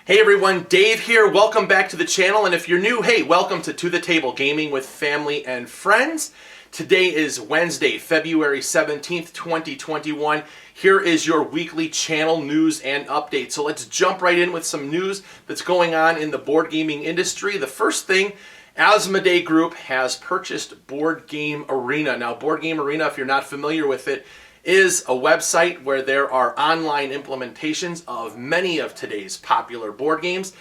Hey everyone, Dave here. Welcome back to the channel, and if you're new, hey, welcome to the Table Gaming with Family and Friends. Today is Wednesday, February 17th, 2021. Here is your weekly channel news and update. So let's jump right in with some news that's going on in the board gaming industry. The first thing, Asmodee Group has purchased Board Game Arena. Now, Board Game Arena, if you're not familiar with it, is a website where there are online implementations of many of today's popular board games.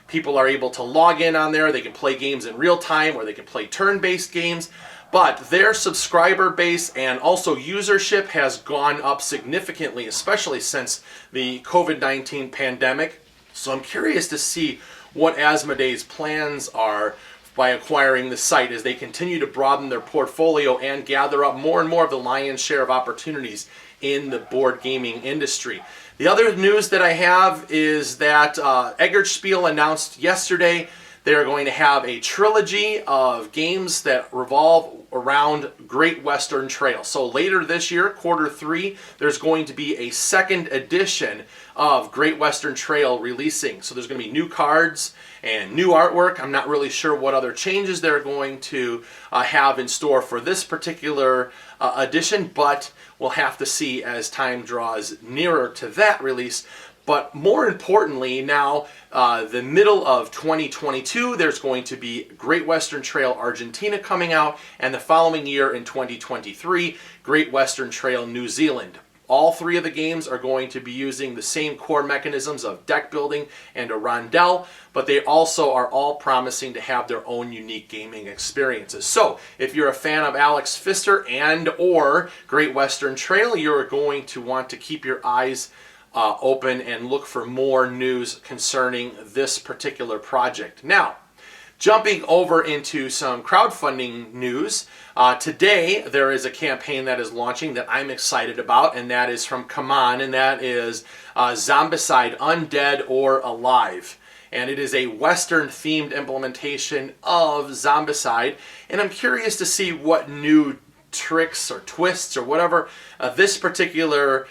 People are able to log in on there. They can play games in real time, or they can play turn-based games. But their subscriber base and also usership has gone up significantly, especially since the COVID-19 pandemic. So I'm curious to see what Asmodee's plans are by acquiring the site as they continue to broaden their portfolio and gather up more and more of the lion's share of opportunities in the board gaming industry. The other news that I have is that Eggertspiel announced yesterday they're going to have a trilogy of games that revolve around Great Western Trail. So later this year, Q3, there's going to be a second edition of Great Western Trail releasing. So there's going to be new cards and new artwork. I'm not really sure what other changes they're going to have in store for this particular edition, but we'll have to see as time draws nearer to that release. But more importantly, now, the middle of 2022, there's going to be Great Western Trail Argentina coming out, and the following year in 2023, Great Western Trail New Zealand. All three of the games are going to be using the same core mechanisms of deck building and a rondel, but they also are all promising to have their own unique gaming experiences. So, if you're a fan of Alex Pfister and or Great Western Trail, you're going to want to keep your eyes open and look for more news concerning this particular project. Now, jumping over into some crowdfunding news, today there is a campaign that is launching that I'm excited about, and that is from Come On, and that is Zombicide Undead or Alive. And it is a Western-themed implementation of Zombicide, and I'm curious to see what new tricks or twists or whatever this particular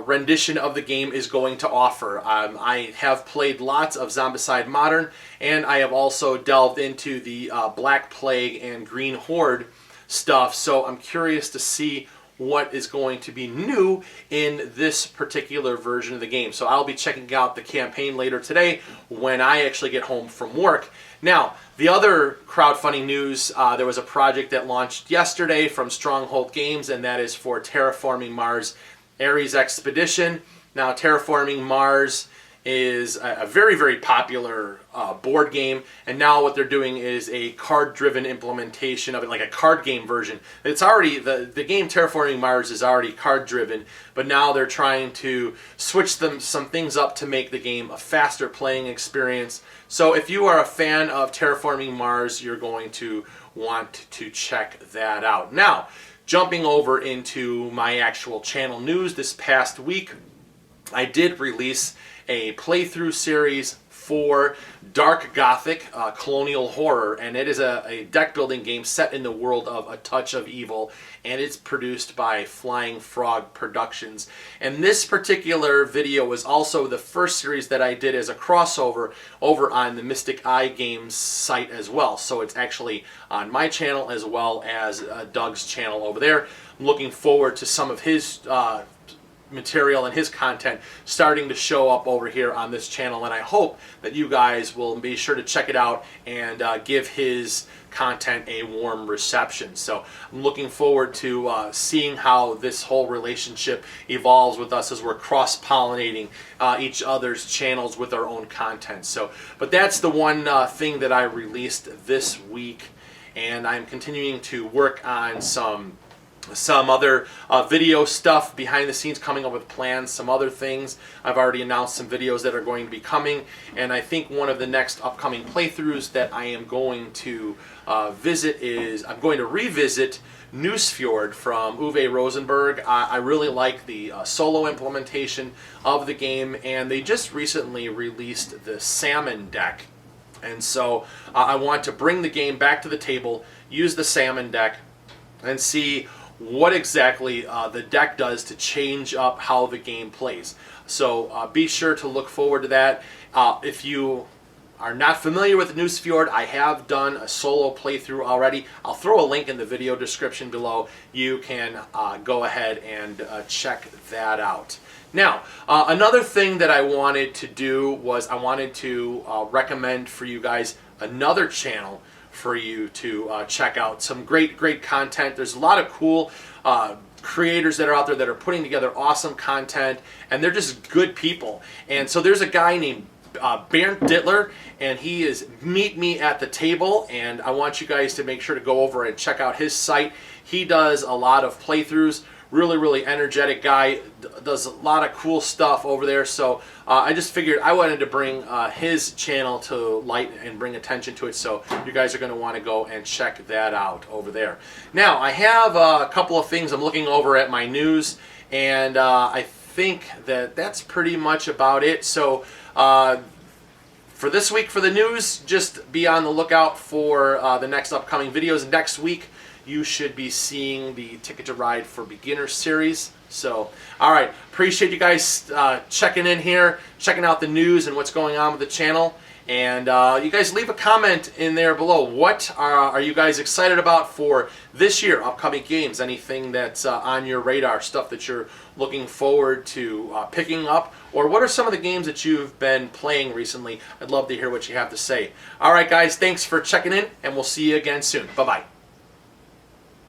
rendition of the game is going to offer. I have played lots of Zombicide Modern, and I have also delved into the Black Plague and Green Horde stuff, so I'm curious to see what is going to be new in this particular version of the game. So I'll be checking out the campaign later today when I actually get home from work. Now, the other crowdfunding news, there was a project that launched yesterday from Stronghold Games, and that is for Terraforming Mars Ares Expedition. Now, Terraforming Mars is a very, very popular board game, and now what they're doing is a card-driven implementation of it, like a card game version. It's already, the game Terraforming Mars is already card-driven, but now they're trying to switch some things up to make the game a faster playing experience. So if you are a fan of Terraforming Mars, you're going to want to check that out. Now, jumping over into my actual channel news, this past week I did release a playthrough series for Dark Gothic Colonial Horror, and it is a deck building game set in the world of A Touch of Evil, and it's produced by Flying Frog Productions. And this particular video was also the first series that I did as a crossover over on the Mystic Eye Games site as well. So it's actually on my channel as well as Doug's channel over there. I'm looking forward to some of his material and his content starting to show up over here on this channel, and I hope that you guys will be sure to check it out and give his content a warm reception. So I'm looking forward to seeing how this whole relationship evolves with us as we're cross-pollinating each other's channels with our own content. So, but that's the one thing that I released this week, and I'm continuing to work on some other video stuff behind the scenes, coming up with plans, some other things. I've already announced some videos that are going to be coming, and I think one of the next upcoming playthroughs that I am going to visit is, I'm going to revisit Newsfjord from Uwe Rosenberg. I really like the solo implementation of the game, and they just recently released the Salmon deck. And so I want to bring the game back to the table, use the Salmon deck, and see what exactly the deck does to change up how the game plays. So be sure to look forward to that. If you are not familiar with Newsfjord, I have done a solo playthrough already. I'll throw a link in the video description below. You can go ahead and check that out. Now, another thing that I wanted to do was I wanted to recommend for you guys another channel for you to check out. Some great content. There's a lot of cool creators that are out there that are putting together awesome content, and they're just good people. And so there's a guy named Bernd Dittler, and he is Meet Me at the Table, and I want you guys to make sure to go over and check out his site. He does a lot of playthroughs. Really energetic guy, does a lot of cool stuff over there. So I just figured I wanted to bring his channel to light and bring attention to it. So you guys are going to want to go and check that out over there. Now I have a couple of things. I'm looking over at my news, and I think that that's pretty much about it. So for this week for the news, just be on the lookout for the next upcoming videos. Next week you should be seeing the Ticket to Ride for Beginners series. So, all right, appreciate you guys checking in here, checking out the news and what's going on with the channel. And you guys leave a comment in there below. What are you guys excited about for this year, upcoming games? Anything that's on your radar, stuff that you're looking forward to picking up? Or what are some of the games that you've been playing recently? I'd love to hear what you have to say. All right, guys, thanks for checking in, and we'll see you again soon. Bye-bye.